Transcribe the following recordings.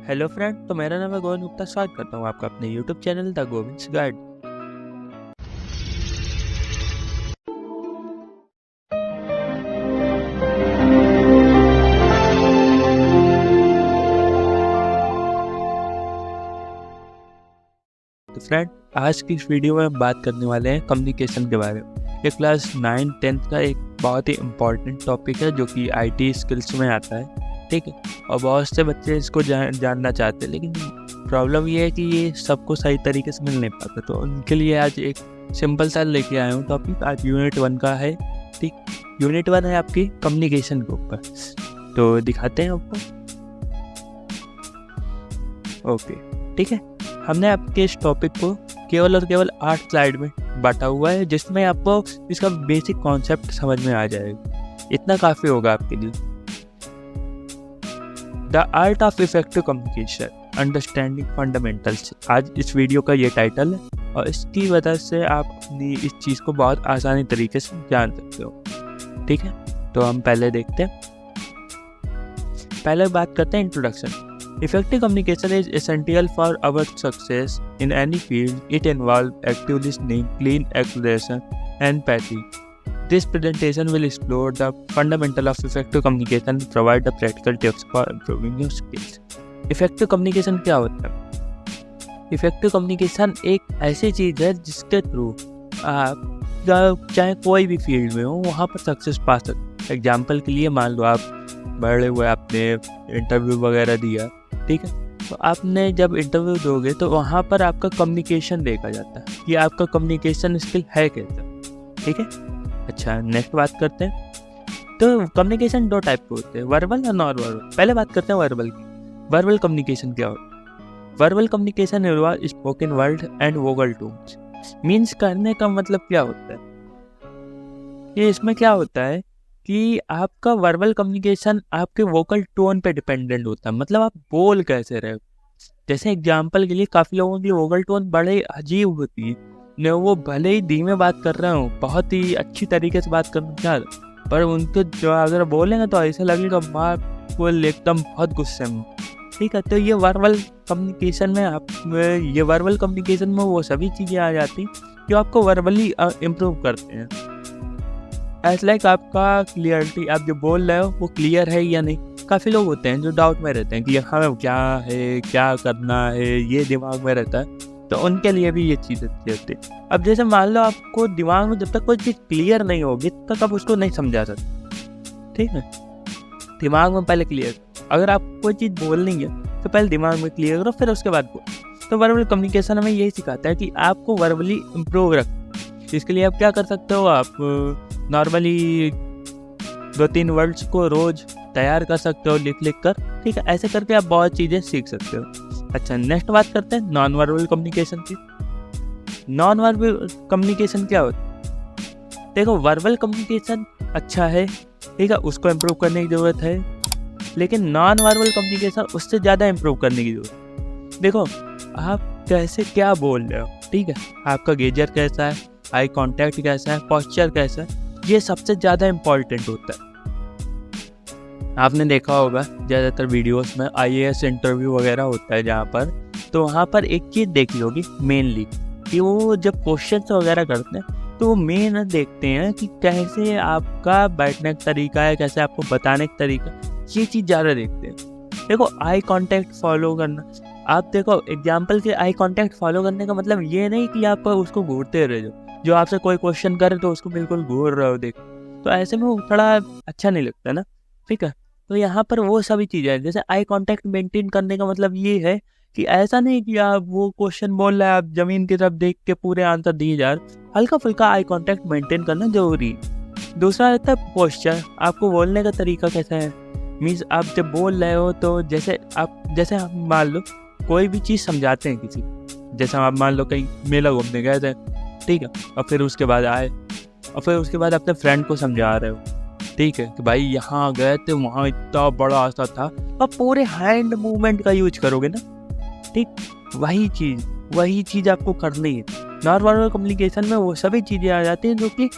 Hello friend, तो मेरा नाम है गोविंद गुप्ता। स्वागत करता हूँ आपका अपने यूट्यूब चैनल द गोविंद्स गाइड। तो फ्रेंड, आज की इस वीडियो में हम बात करने वाले हैं कम्युनिकेशन के बारे में। ये क्लास 9-10 का एक बहुत ही इम्पॉर्टेंट टॉपिक है जो कि आईटी स्किल्स में आता है, ठीक है। और बहुत से बच्चे इसको जानना चाहते हैं, लेकिन प्रॉब्लम ये है कि ये सबको सही तरीके से मिल नहीं पाता। तो उनके लिए आज एक सिंपल सा लेके आया हूँ टॉपिक। आज यूनिट 1 का है, ठीक। यूनिट 1 है आपकी कम्युनिकेशन के ऊपर। तो दिखाते हैं आपको। ओके, ठीक है। हमने आपके इस टॉपिक को केवल और केवल 8 स्लाइड में बांटा हुआ है, जिसमें आपको इसका बेसिक कॉन्सेप्ट समझ में आ जाएगा। इतना काफ़ी होगा आपके लिए। The art of effective communication, understanding fundamentals, आज इस वीडियो का ये टाइटल है। और इसकी वजह से आप अपनी इस चीज़ को बहुत आसानी तरीके से जान सकते हो, ठीक है। तो हम पहले देखते हैं। पहले बात करते हैं introduction. Effective communication is essential for our success in any field. It involves active listening, clean expression, and empathy. This presentation will explore the fundamental of effective communication and provide the practical tips for improving your skills. Effective communication क्या होता है? Effective communication एक ऐसी चीज़ है जिसके through आप चाहे कोई भी फील्ड में हो वहाँ पर सक्सेस पा सकते। एग्जाम्पल के लिए मान लो आप बड़े हुए, आपने इंटरव्यू वगैरह दिया, ठीक है। तो आपने जब इंटरव्यू दोगे तो वहाँ पर आपका कम्युनिकेशन देखा जाता है कि आपका कम्युनिकेशन स्किल है कैसा, ठीक है। अच्छा, नेक्स्ट बात करते हैं। तो कम्युनिकेशन 2 टाइप के होते हैं, वर्बल और नॉन वर्बल। पहले बात करते हैं वर्बल की। वर्बल कम्युनिकेशन क्या होता है? Verbal communication involve spoken word and vocal tones. Means कहने का मतलब क्या होता है कि इसमें क्या होता है कि आपका वर्बल कम्युनिकेशन आपके वोकल टोन पे डिपेंडेंट होता है। मतलब आप बोल कैसे रहे हो। जैसे एग्जांपल के लिए काफ़ी लोगों की वोकल टोन बड़े अजीब होती है न, वो भले ही धीमे बात कर रहे हो, बहुत ही अच्छी तरीके से बात करना चाह रहे, पर उनको जो अगर बोलेंगे तो ऐसा लगेगा माँ वो एकदम बहुत गुस्से में, ठीक है। तो ये वर्बल कम्युनिकेशन में वो सभी चीज़ें आ जाती जो आपको वर्बली इम्प्रूव करते हैं। एज लाइक आपका क्लियरिटी, आप जो बोल रहे हो वो क्लियर है या नहीं। काफ़ी लोग होते हैं जो डाउट में रहते हैं कि हमें क्या है, क्या करना है, ये दिमाग में रहता है। तो उनके लिए भी ये चीज़ अच्छी होती है। अब जैसे मान लो आपको दिमाग में जब तक कोई चीज़ क्लियर नहीं होगी तब तक आप उसको नहीं समझा सकते, ठीक है। दिमाग में पहले क्लियर, अगर आप कोई चीज़ बोलनी है तो पहले दिमाग में क्लियर करो, फिर उसके बाद बोलो। तो वर्बल कम्युनिकेशन हमें यही सिखाता है कि आपको वर्बली इम्प्रूव रखना। इसके लिए आप क्या कर सकते हो, आप नॉर्मली 2-3 वर्ड्स को रोज तैयार कर सकते हो लिख कर, ठीक है। ऐसे करके आप बहुत चीज़ें सीख सकते हो। अच्छा, नेक्स्ट बात करते हैं नॉन वर्बल कम्युनिकेशन की। नॉन वर्बल कम्युनिकेशन क्या होता है? देखो, वर्बल कम्युनिकेशन अच्छा है, ठीक है, उसको इम्प्रूव करने की ज़रूरत है। लेकिन नॉन वर्बल कम्युनिकेशन उससे ज़्यादा इम्प्रूव करने की ज़रूरत है। देखो, आप कैसे क्या बोल रहे हो, ठीक है, आपका गेजर कैसा है, आई कॉन्टैक्ट कैसा है, पोस्चर कैसा है, ये सबसे ज़्यादा इम्पॉर्टेंट होता है। आपने देखा होगा ज़्यादातर वीडियोस में IAS इंटरव्यू वगैरह होता है जहाँ पर, तो वहाँ पर एक चीज़ देखी होगी मेनली कि वो जब क्वेश्चन वगैरह करते हैं तो वो मेन देखते हैं कि कैसे आपका बैठने का तरीका है, कैसे आपको बताने का तरीका, ये चीज़ ज़्यादा देखते हैं। देखो, आई कॉन्टैक्ट फॉलो करना, आप देखो एग्जाम्पल के आई कॉन्टैक्ट फॉलो करने का मतलब ये नहीं कि आप उसको घूरते रहे, जो आपसे कोई क्वेश्चन करे तो उसको बिल्कुल घूर रहे हो, देखो, तो ऐसे में वो थोड़ा अच्छा नहीं लगता ना, ठीक है। तो यहाँ पर वो सभी चीज़ें हैं। जैसे आई कांटेक्ट मेंटेन करने का मतलब ये है कि ऐसा नहीं कि आप वो क्वेश्चन बोल रहे हैं, आप ज़मीन की तरफ देख के पूरे आंसर दिए जा रहे, हल्का फुल्का आई कांटेक्ट मेंटेन करना जरूरी है। दूसरा रहता है पोस्चर, आपको बोलने का तरीका कैसा है। मीन्स आप जब बोल रहे हो तो जैसे आप मान लो कोई भी चीज़ समझाते हैं किसी, जैसे आप मान लो कहीं मेला घूमने गए थे, ठीक है, और फिर उसके बाद आए और फिर उसके बाद अपने फ्रेंड को समझा रहे हो, ठीक है, कि भाई यहाँ गए थे, वहाँ इतना बड़ा आसा था। अब पूरे हैंड मूवमेंट का यूज करोगे ना, ठीक, वही चीज़ आपको करनी है। नॉन वर्बल कम्युनिकेशन में वो सभी चीज़ें आ जाती हैं जो कि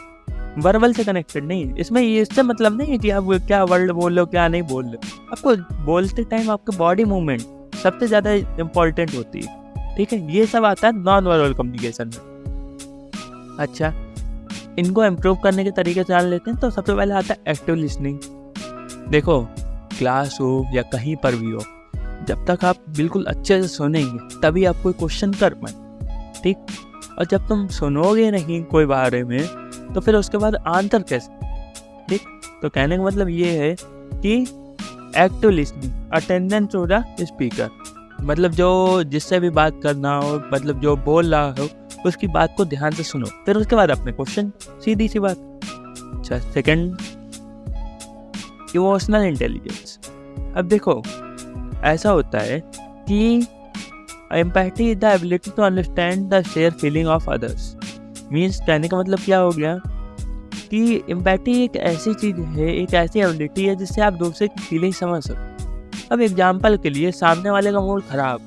वर्बल से कनेक्टेड नहीं है। इसमें ये इससे मतलब नहीं है कि आप क्या वर्ड बोल लो क्या नहीं बोल लो। आपको बोलते टाइम आपके बॉडी मूवमेंट सबसे ज़्यादा इम्पोर्टेंट होती है। ठीक है, ये सब आता है नॉन वर्बल कम्युनिकेशन में। अच्छा, इनको इम्प्रूव करने के तरीके जान लेते हैं। तो सबसे पहले आता है एक्टिव लिसनिंग। देखो, क्लास हो या कहीं पर भी हो, जब तक आप बिल्कुल अच्छे से सुनेंगे तभी आप कोई क्वेश्चन कर पाए। ठीक, और जब तुम सुनोगे नहीं कोई बारे में तो फिर उसके बाद आंसर कैसे। ठीक, तो कहने का मतलब ये है कि active listening, attendance to the speaker, मतलब जो जिससे भी बात करना हो, मतलब जो बोल रहा हो उसकी बात को ध्यान से सुनो, फिर उसके बाद अपने क्वेश्चन, सीधी सी बात। अच्छा, सेकंड, इमोशनल इंटेलिजेंस। अब देखो, ऐसा होता है कि empathy is the ability to understand the share feeling of others. Means कहने का मतलब क्या हो गया कि एम्पैथी एक ऐसी चीज़ है, एक ऐसी एबिलिटी है जिससे आप दूसरे की फीलिंग समझ सकते। अब एग्जाम्पल के लिए, सामने वाले का मूड खराब,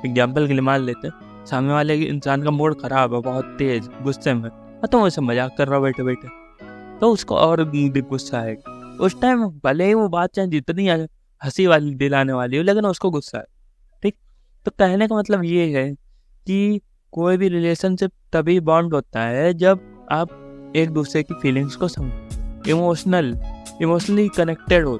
एग्जाम्पल के लिए मान लेते हैं, सामने वाले इंसान का मूड खराब है, बहुत तेज गुस्से में, और तुम उससे मजाक कर रहे हो बैठे बैठे, तो उसको और गुस्सा आएगा। उस टाइम भले ही वो बात चाहे जितनी हंसी वाली दिलाने वाली हो, लेकिन उसको गुस्सा है। ठीक, तो कहने का मतलब ये है कि कोई भी रिलेशनशिप तभी बॉन्ड होता है जब आप एक दूसरे की फीलिंग्स को समझ, इमोशनली कनेक्टेड हो।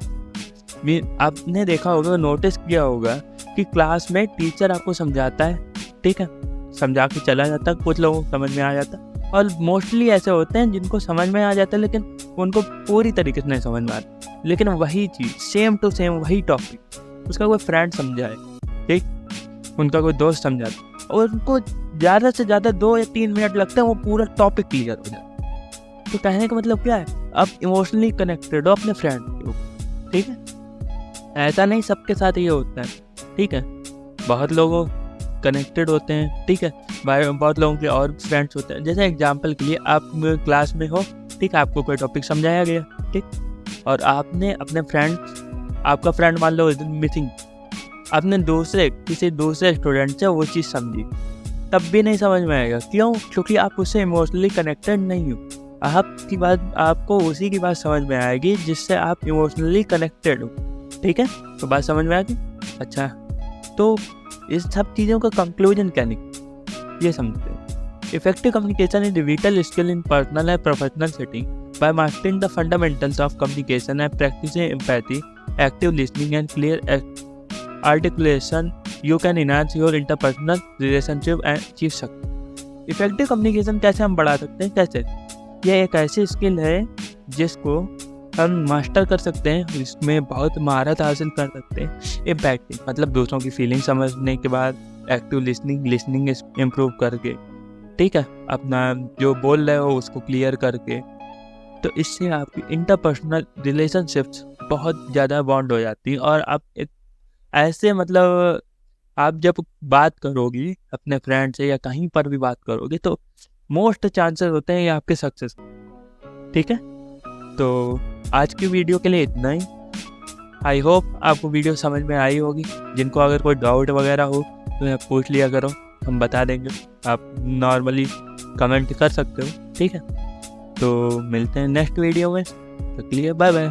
आपने देखा होगा, नोटिस किया होगा कि क्लास में टीचर आपको समझाता है, ठीक है, समझा के चला जाता है, कुछ लोगों को समझ में आ जाता है, और मोस्टली ऐसे होते हैं जिनको समझ में आ जाता है लेकिन उनको पूरी तरीके से नहीं समझ में आता। लेकिन वही चीज़ सेम टू सेम, वही टॉपिक उसका कोई फ्रेंड समझाए, ठीक, उनका कोई दोस्त समझाता, और उनको ज़्यादा से ज़्यादा 2 या 3 मिनट लगते हैं, वो पूरा टॉपिक क्लियर हो जाता है। तो कहने का मतलब क्या है, आप इमोशनली कनेक्टेड हो अपने फ्रेंड के, ठीक है। ऐसा नहीं सबके साथ ये होता है, ठीक है, बहुत लोग कनेक्टेड होते हैं, ठीक है, बहुत लोगों के और फ्रेंड्स होते हैं। जैसे एग्जांपल के लिए, आप क्लास में हो, ठीक, आपको कोई टॉपिक समझाया गया, ठीक, और आपने अपने फ्रेंड, आपका फ्रेंड मान लो मिसिंग, आपने किसी दूसरे स्टूडेंट से वो चीज़ समझी, तब भी नहीं समझ में आएगा। क्यों? क्योंकि आप उससे इमोशनली कनेक्टेड नहीं हो। आपकी बात, आपको उसी की बात समझ में आएगी जिससे आप इमोशनली कनेक्टेड हो, ठीक है। तो बात समझ में आ गई। अच्छा, तो इस सब चीज़ों का कंक्लूजन क्या निकला, ये समझते हैं। Effective communication is vital skill in personal and professional setting. By mastering the fundamentals of communication and practising empathy, active listening and clear articulation, you can enhance your interpersonal relationship and achieve success. Effective communication कैसे हम बढ़ा सकते हैं? कैसे? यह एक ऐसी skill है जिसको हम मास्टर कर सकते हैं, इसमें बहुत महारत हासिल कर सकते हैं। एम्पैथी मतलब दूसरों की फीलिंग समझने के बाद एक्टिव लिसनिंग इम्प्रूव करके, ठीक है, अपना जो बोल रहे हो उसको क्लियर करके, तो इससे आपकी इंटरपर्सनल रिलेशनशिप्स बहुत ज़्यादा बॉन्ड हो जाती है। और आप एक ऐसे, मतलब आप जब बात करोगी अपने फ्रेंड से या कहीं पर भी बात करोगे तो मोस्ट चांसेस होते हैं ये आपके सक्सेस, ठीक है। तो आज की वीडियो के लिए इतना ही। आई होप आपको वीडियो समझ में आई होगी। जिनको अगर कोई डाउट वगैरह हो तो पूछ लिया करो, हम बता देंगे। आप नॉर्मली कमेंट कर सकते हो, ठीक है। तो मिलते हैं नेक्स्ट वीडियो में, तो के लिए बाय बाय।